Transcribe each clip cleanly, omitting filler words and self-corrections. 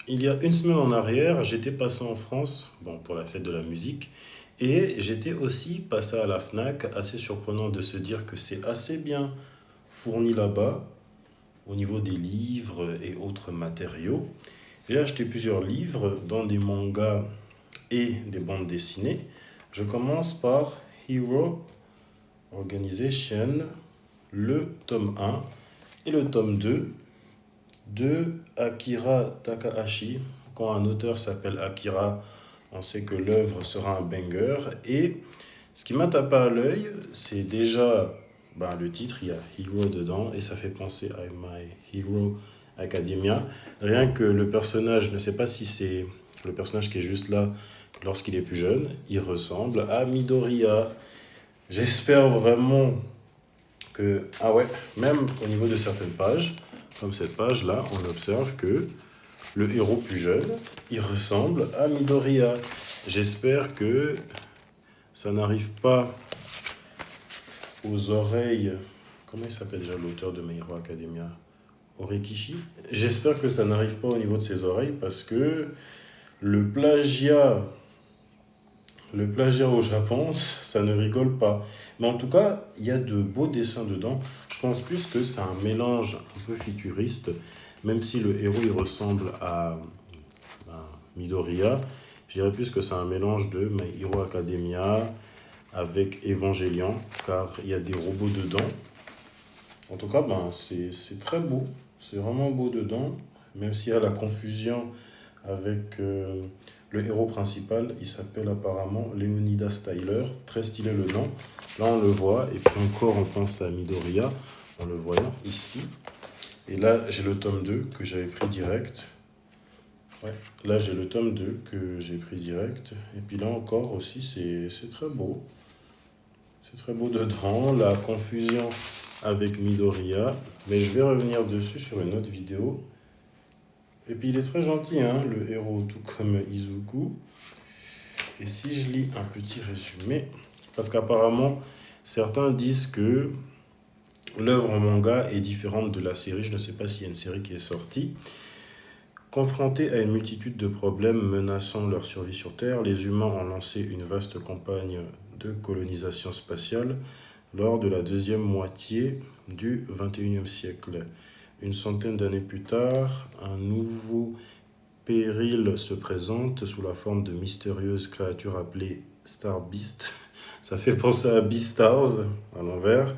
Il y a une semaine en arrière, j'étais passé en France, bon, pour la fête de la musique, et j'étais aussi passé à la Fnac, assez surprenant de se dire que c'est assez bien fourni là-bas au niveau des livres et autres matériaux. J'ai acheté plusieurs livres, dont des mangas et des bandes dessinées. Je commence par Hero Organization, le tome 1 et le tome 2 de Akira Takahashi. Quand un auteur s'appelle Akira, on sait que l'œuvre sera un banger. Et ce qui m'a tapé à l'œil, c'est déjà le titre, il y a Hero dedans, et ça fait penser à My Hero Academia. Rien que le personnage, je ne sais pas si c'est le personnage qui est juste là lorsqu'il est plus jeune, il ressemble à Midoriya. J'espère vraiment que, ah ouais, même au niveau de certaines pages, comme cette page-là, on observe que le héros plus jeune, il ressemble à Midoriya. J'espère que ça n'arrive pas aux oreilles. Comment il s'appelle déjà l'auteur de My Hero Academia? Orikishi. J'espère que ça n'arrive pas au niveau de ses oreilles parce que le plagiat, le plagiat au Japon, ça ne rigole pas. Mais en tout cas, il y a de beaux dessins dedans. Je pense plus que c'est un mélange un peu futuriste, même si le héros il ressemble à Midoriya. Je dirais plus que c'est un mélange de My Hero Academia avec Evangelion, car il y a des robots dedans. En tout cas, c'est très beau. C'est vraiment beau dedans, même s'il y a la confusion avec le héros principal. Il s'appelle apparemment Leonidas Tyler. Très stylé le nom. Là, on le voit. Et puis encore, on pense à Midoriya, en le voyant ici. Et là, j'ai le tome 2 que j'avais pris direct. Ouais. Là, j'ai le tome 2 que j'ai pris direct. Et puis là encore aussi, c'est très beau. C'est très beau dedans. La confusion avec Midoriya. Mais je vais revenir dessus sur une autre vidéo. Et puis il est très gentil, hein, le héros, tout comme Izuku. Et si je lis un petit résumé, parce qu'apparemment, certains disent que l'œuvre en manga est différente de la série. Je ne sais pas s'il y a une série qui est sortie. Confrontés à une multitude de problèmes menaçant leur survie sur Terre, les humains ont lancé une vaste campagne de colonisation spatiale lors de la deuxième moitié du XXIe siècle. Une centaine d'années plus tard, un nouveau péril se présente sous la forme de mystérieuses créatures appelées Star Beast. Ça fait penser à Beastars à l'envers.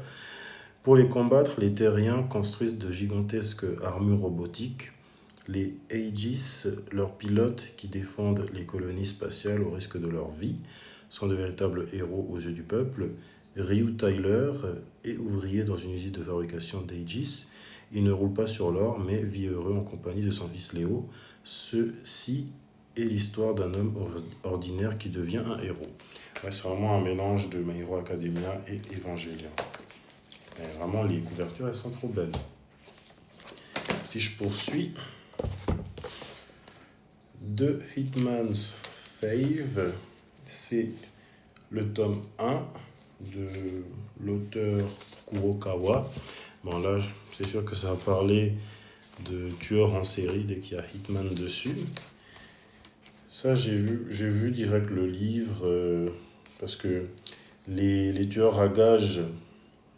Pour les combattre, les terriens construisent de gigantesques armures robotiques. Les Aegis, leurs pilotes qui défendent les colonies spatiales au risque de leur vie, sont de véritables héros aux yeux du peuple. Ryu Tyler est ouvrier dans une usine de fabrication d'Aegis. Il ne roule pas sur l'or, mais vit heureux en compagnie de son fils Léo. Ceci est l'histoire d'un homme ordinaire qui devient un héros. Ouais, c'est vraiment un mélange de My Hero Academia et Evangelion. Et vraiment, les couvertures, elles sont trop belles. Si je poursuis, The Hitman's Fave, c'est le tome 1 de l'auteur Kurokawa. Bon là, c'est sûr que ça va parler de tueurs en série dès qu'il y a Hitman dessus. Ça, j'ai vu direct le livre parce que les tueurs à gages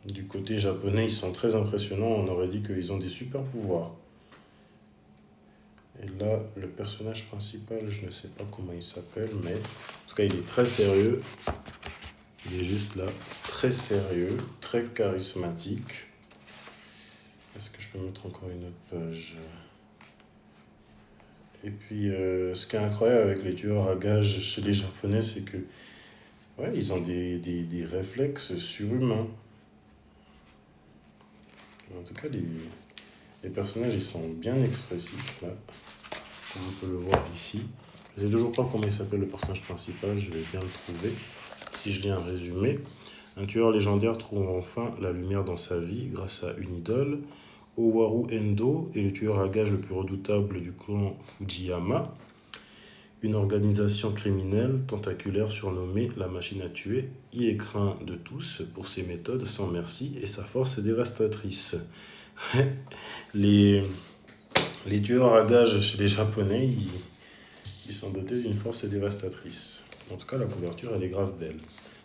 du côté japonais, ils sont très impressionnants. On aurait dit qu'ils ont des super pouvoirs. Et là, le personnage principal, je ne sais pas comment il s'appelle, mais en tout cas, il est très sérieux. Il est juste là, très sérieux, très charismatique. Est-ce que je peux mettre encore une autre page? Et puis, ce qui est incroyable avec les tueurs à gages chez les Japonais, c'est que ouais, ils ont des réflexes surhumains. En tout cas, les personnages, ils sont bien expressifs, là, comme on peut le voir ici. Je ne sais toujours pas comment il s'appelle le personnage principal, je vais bien le trouver. Si je lis un résumé, un tueur légendaire trouve enfin la lumière dans sa vie grâce à une idole. Owaru Endo est le tueur à gages le plus redoutable du clan Fujiyama, une organisation criminelle tentaculaire surnommée la machine à tuer. Il est craint de tous pour ses méthodes sans merci et sa force dévastatrice. les, Les tueurs à gages chez les Japonais, ils sont dotés d'une force dévastatrice. En tout cas, la couverture, elle est grave belle.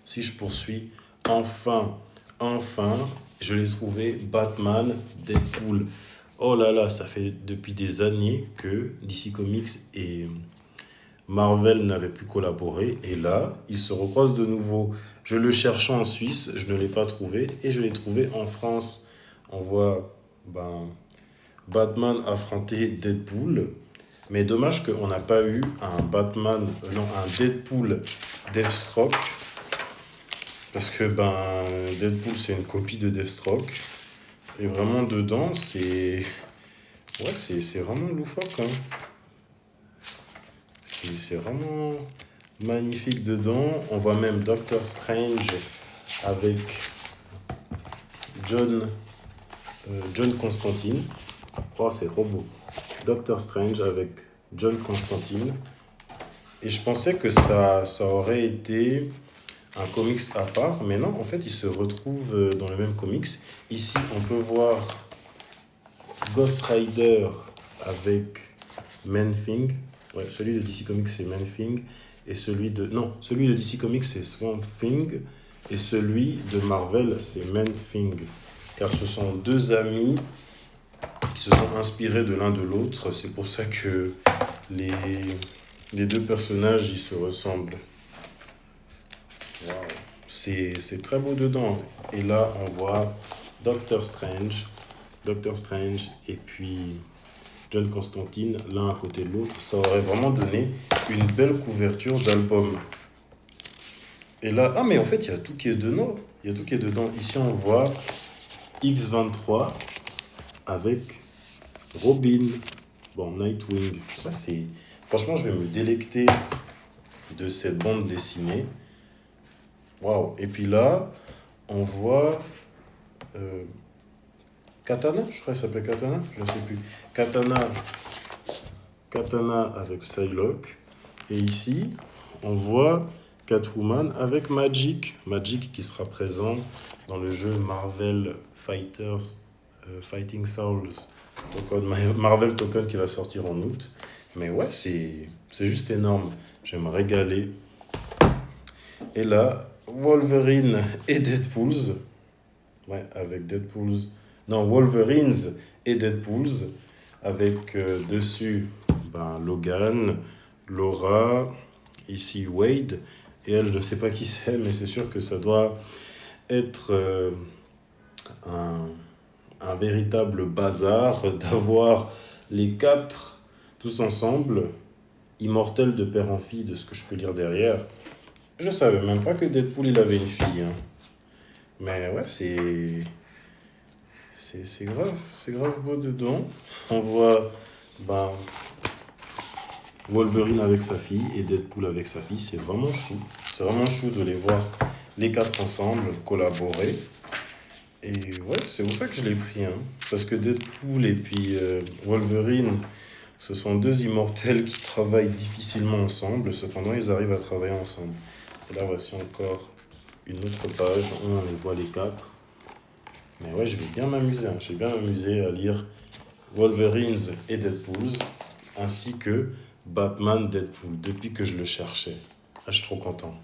Si je poursuis, enfin, enfin, je l'ai trouvé, Batman, Deadpool. Oh là là, ça fait depuis des années que DC Comics et Marvel n'avaient plus collaboré. Et là, ils se recroisent de nouveau. Je le cherchais en Suisse, je ne l'ai pas trouvé. Et je l'ai trouvé en France. On voit Batman affronter Deadpool. Mais dommage qu'on n'a pas eu un Batman, non, un Deadpool Deathstroke. Parce que Deadpool, c'est une copie de Deathstroke. Et vraiment, dedans, c'est. Ouais, c'est vraiment loufoque, hein. C'est vraiment magnifique dedans. On voit même Doctor Strange avec John, John Constantine. Oh, c'est trop beau. Doctor Strange avec John Constantine. Et je pensais que ça aurait été un comics à part, mais non, en fait, ils se retrouvent dans le même comics. Ici, on peut voir Ghost Rider avec Man-Thing. Ouais, celui de DC Comics, c'est Man-Thing. Et celui de... Non, celui de DC Comics, c'est Swamp Thing. Et celui de Marvel, c'est Man-Thing. Car ce sont deux amis qui se sont inspirés de l'un de l'autre. C'est pour ça que les deux personnages, ils se ressemblent. Wow. C'est très beau dedans. Et là, on voit Doctor Strange et puis John Constantine, l'un à côté de l'autre. Ça aurait vraiment donné une belle couverture d'album. Et là, ah mais en fait, il y a tout qui est dedans. Il y a tout qui est dedans. Ici, on voit X-23 avec Robin. Bon, Nightwing. Ça, c'est... Franchement, je vais me délecter de cette bande dessinée. Waouh. Et puis là, on voit Katana, je crois qu'il s'appelait Katana, je ne sais plus. Katana avec Psylocke. Et ici, on voit Catwoman avec Magic. Magic qui sera présent dans le jeu Marvel Fighters, Fighting Souls. Marvel Token qui va sortir en août. Mais ouais, c'est juste énorme. Je vais me régaler. Et là, Wolverine et Deadpools. Ouais, avec Deadpools. Non, Wolverines et Deadpools. Avec dessus Logan, Laura, ici Wade. Et elle, je ne sais pas qui c'est, mais c'est sûr que ça doit être un véritable bazar d'avoir les quatre tous ensemble, immortels de père en fille, de ce que je peux lire derrière. Je savais même pas que Deadpool, il avait une fille, hein. Mais ouais, c'est grave beau dedans. On voit Wolverine avec sa fille et Deadpool avec sa fille. C'est vraiment chou. C'est vraiment chou de les voir les quatre ensemble collaborer. Et ouais, c'est pour ça que je l'ai pris, hein. Parce que Deadpool et puis Wolverine, ce sont deux immortels qui travaillent difficilement ensemble. Cependant, ils arrivent à travailler ensemble. Et là, voici encore une autre page où on les voit les quatre. Mais ouais, je vais bien m'amuser, hein. J'ai bien amusé à lire Wolverines et Deadpools, ainsi que Batman Deadpool, depuis que je le cherchais. Ah, je suis trop content.